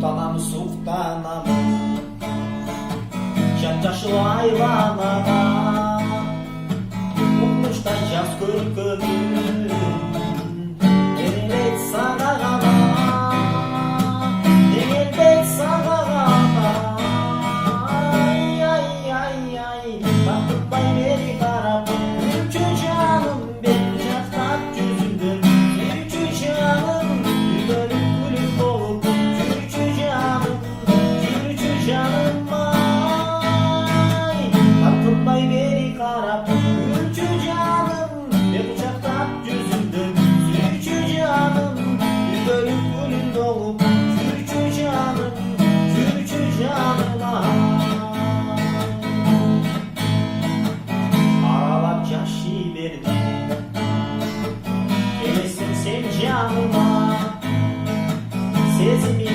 Sultanam Şapşaşlı ayvanama Mutmuştan şans kırkını Elbet sana gana Elbet sana gana Ay ay ay ay Bakıp bay beni karab Gülçü canım ben çatlak yüzündür Gülçü canım bir bölük gülüm olup Gülçü canım canım ay Bakıp bay beni karab Gülçü canım bir bıçaktan yüzündür Gülçü canım bir bölük gülüm dolup Gülçü canım ay Aralar caşı verdi Gelesin sen canıma Sezim